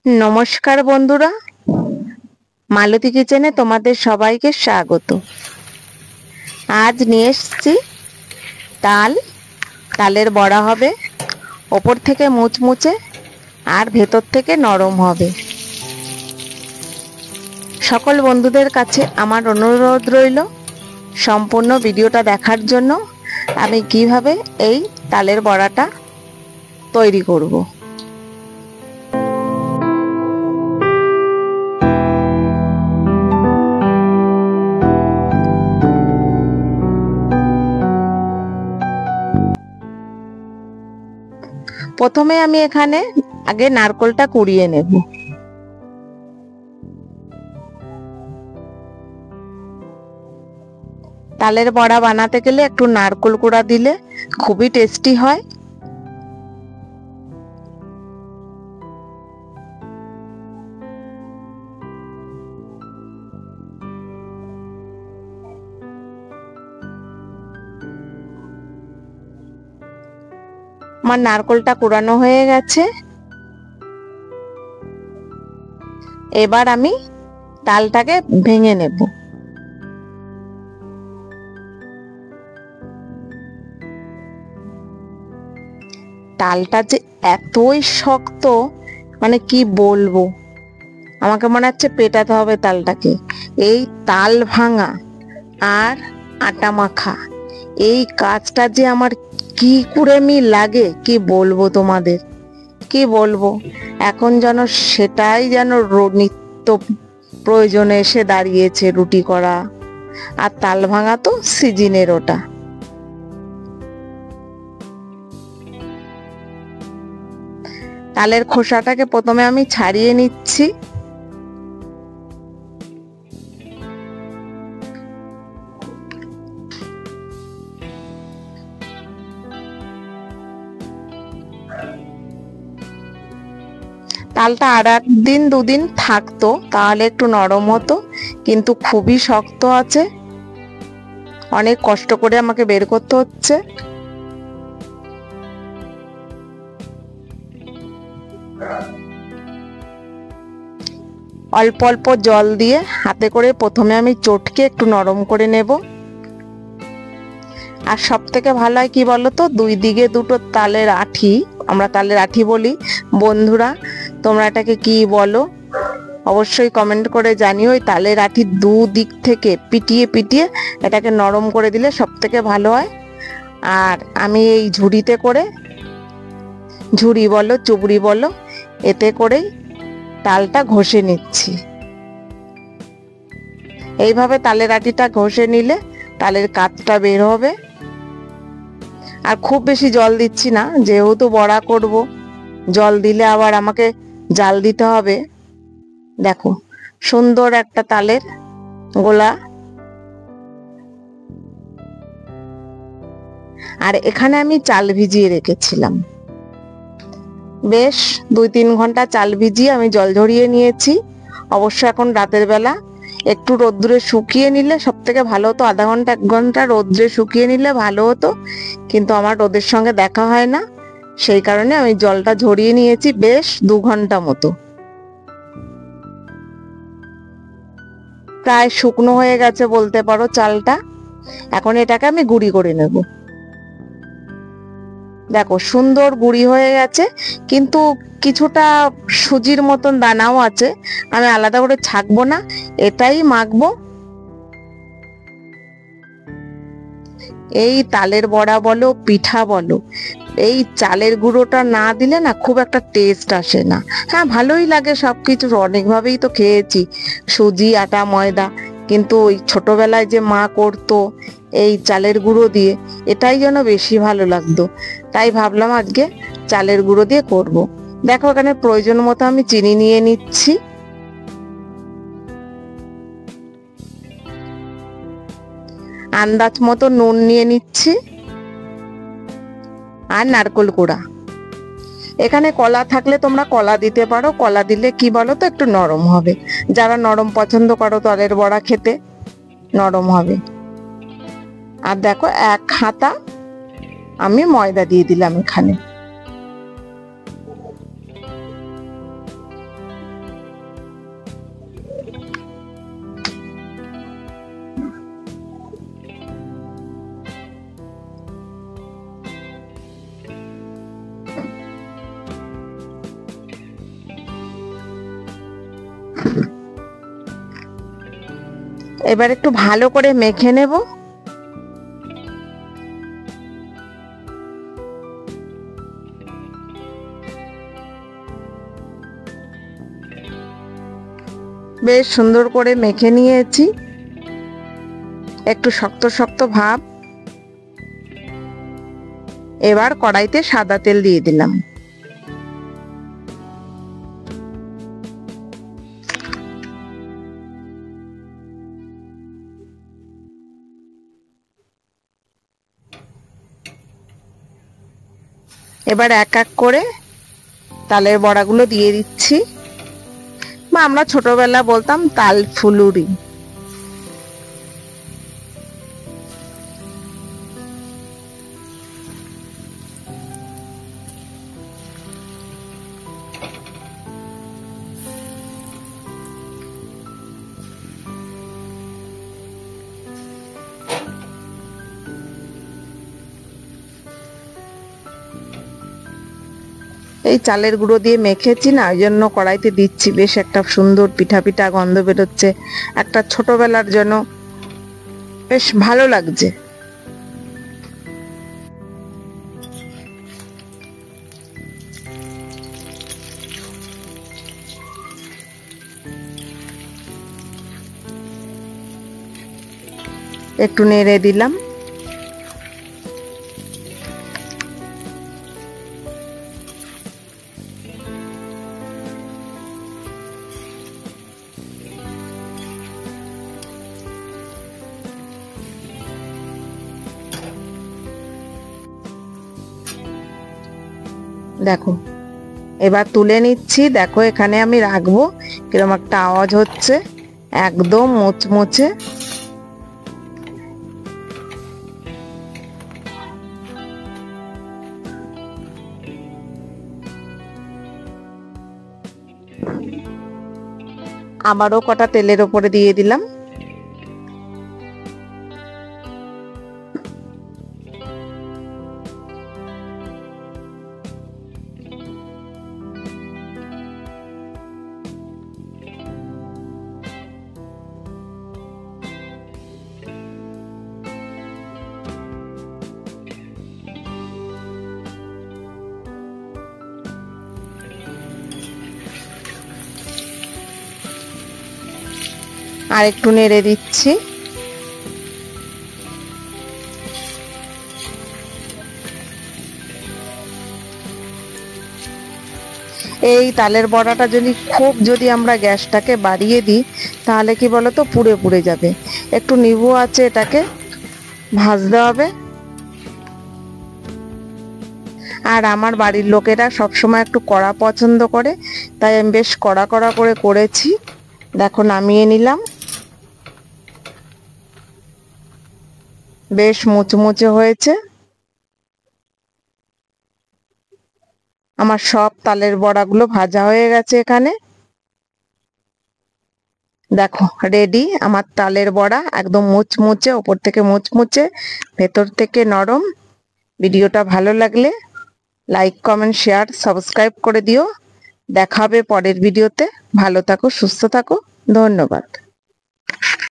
নমস্কার বন্ধুরা, মালতী কিচেনে তোমাদের সবাইকে স্বাগত। আজ নিয়ে এসেছি তালের বড়া হবে। ওপর থেকে মুচমুচে আর ভেতর থেকে নরম হবে। সকল বন্ধুদের কাছে আমার অনুরোধ রইল সম্পূর্ণ ভিডিওটা দেখার জন্য। আমি কিভাবে এই তালের বড়াটা তৈরি করব। প্রথমে আমি এখানে আগে নারকেলটা কুড়িয়ে নেব। তালের বড়া বানাতে গেলে একটু নারকেল কুড়া দিলে খুবই টেস্টি হয়। আমার নারকেলটা কুড়ানো হয়ে গেছে। এবার আমি তালটাকে ভেঙে নেব। তালটা যে এতই শক্ত, মানে কি বলবো, আমাকে মনে হচ্ছে পেটাতে হবে তালটাকে। এই তাল ভাঙা আর আটা মাখা, এই কাজটা যে আমার কি কুড়েমি লাগে কি বলবো তোমাদের, কি বলবো। এখন যেন সেটাই যেন নিত্য প্রয়োজনে এসে দাঁড়িয়েছে রুটি করা। আর তাল ভাঙা তো সিজনের ওটা। তালের খোসাটাকে প্রথমে আমি ছাড়িয়ে নিচ্ছি। তালটা আর একদিন দুদিন থাকতো তাহলে একটু নরম হতো, কিন্তু খুবই শক্ত আছে। অনেক কষ্ট করে আমাকে বের করতে হচ্ছে। অল্প অল্প জল দিয়ে হাতে করে প্রথমে আমি চটকে একটু নরম করে নেব। আর সব থেকে ভালো হয় কি বলতো, দুই দিকে দুটো তালের আঠি, আমরা তালের আঠি বলি। বন্ধুরা তোমরা এটাকে কি বলো অবশ্যই কমেন্ট করে জানিও। ওই তালের আঠির দুদিক থেকে পিটিয়ে পিটিয়ে এটাকে নরম করে দিলে সব থেকে ভালো হয়। আর আমি এই ঝুড়িতে করে, ঝুড়ি বলো চুবড়ি বলো, এতে করেই তালটা ঘষে নিচ্ছি। এইভাবে তালের আটিটা ঘষে নিলে তালের কাতটা বের হবে। আর খুব বেশি জল দিচ্ছি না, যেহেতু বড়া করব, জল দিলে আবার আমাকে জাল দিতে হবে। দেখো সুন্দর একটা তালের গোলা। আর এখানে আমি চাল ভিজিয়ে রেখেছিলাম, বেশ 2-3 ঘন্টা চাল ভিজিয়ে আমি জল ঝরিয়ে নিয়েছি। অবশ্য এখন রাতের বেলা একটু রোদ্দুরে শুকিয়ে নিলে সব থেকে ভালো হতো। আধা ঘন্টা 1 ঘন্টা রোদ্রে শুকিয়ে নিলে ভালো হতো, কিন্তু আমার রোদের সঙ্গে দেখা হয় না, সেই কারণে আমি জলটা ঝরিয়ে নিয়েছি বেশ 2 ঘন্টা মতো। প্রায় শুকনো হয়ে গেছে বলতে পারো চালটা। এখন এটাকে আমি গুঁড়ি করে নেব। দেখো সুন্দর গুঁড়ি হয়ে গেছে, কিন্তু কিছুটা সুজির মতন দানাও আছে। আমি আলাদা করে ছাকবো না, এটাই মাখবো। এই তালের বড়া বলো পিঠা বলো, এই চালের গুঁড়োটা না দিলে না খুব একটা টেস্ট আসে না। হ্যাঁ ভালোই লাগে, সবকিছু অনেকভাবেই তো খেয়েছি, সুজি আটা ময়দা, কিন্তু ওই ছোটবেলায় যে মা করতো এই চালের গুঁড়ো দিয়ে, এটাই যেন বেশি ভালো লাগতো। তাই ভাবলাম আজকে চালের গুঁড়ো দিয়ে করব। দেখো এখানে প্রয়োজন মতো আমি চিনি নিয়ে নিচ্ছি। আন্দাজ মতো নুন নিয়ে নিচ্ছি। আর নারকেল কুড়া, এখানে কলা থাকলে তোমরা কলা দিতে পারো। কলা দিলে কি বলো তো একটু নরম হবে। যারা নরম পছন্দ করো তালের বড়া খেতে, নরম হবে। আর দেখো 1 হাতা আমি ময়দা দিয়ে দিলাম এখানে। এবার একটু ভালো করে মেখে নেব। বেশ সুন্দর করে মেখে নিয়েছি, একটু শক্ত শক্ত ভাব। এবার কড়াইতে সাদা তেল দিয়ে দিলাম। এবার এক এক করে তালের বড়াগুলো দিয়ে দিচ্ছি, বা আমরা ছোটবেলা বলতাম তাল ফুলুরি। এই চালের গুঁড়ো দিয়ে মেখেছি না, ওই জন্য কড়াইতে দিচ্ছি। বেশ একটা সুন্দর পিঠা পিঠা গন্ধ বেরোচ্ছে, একটা ছোটবেলার জন্য বেশ ভালো লাগছে। একটু নেড়ে দিলাম। দেখো এবার তুলে নিচ্ছি। দেখো এখানে আমি রাখবো, কিরকম একটা আওয়াজ হচ্ছে, একদম মুচমুচে। আবারও কটা তেলের ওপরে দিয়ে দিলাম। আর একটু নেড়ে দিচ্ছি। এই তালের বড়াটা যদি আমরা গ্যাসটাকে বাড়িয়ে দিই, তাহলে কি বলতো, পুড়ে পুড়ে যাবে। একটু নিভু আছে, এটাকে ভাজতে হবে। আর আমার বাড়ির লোকেরা সবসময় একটু কড়া পছন্দ করে, তাই আমি বেশ কড়া কড়া করে করেছি। দেখো নামিয়ে নিলাম। বেশ মুচমুচে হয়েছে। আমার সব তালের বড়াগুলো ভাজা হয়ে গেছে এখানে। দেখো রেডি আমার তালের বড়া, একদম মুচমুচে, ওপর থেকে মুচমুচে, ভেতর থেকে নরম। ভিডিওটা ভালো লাগলে লাইক, কমেন্ট, শেয়ার, সাবস্ক্রাইব করে দিও। দেখা হবে পরের ভিডিওতে। ভালো থাকো, সুস্থ থাকো, ধন্যবাদ।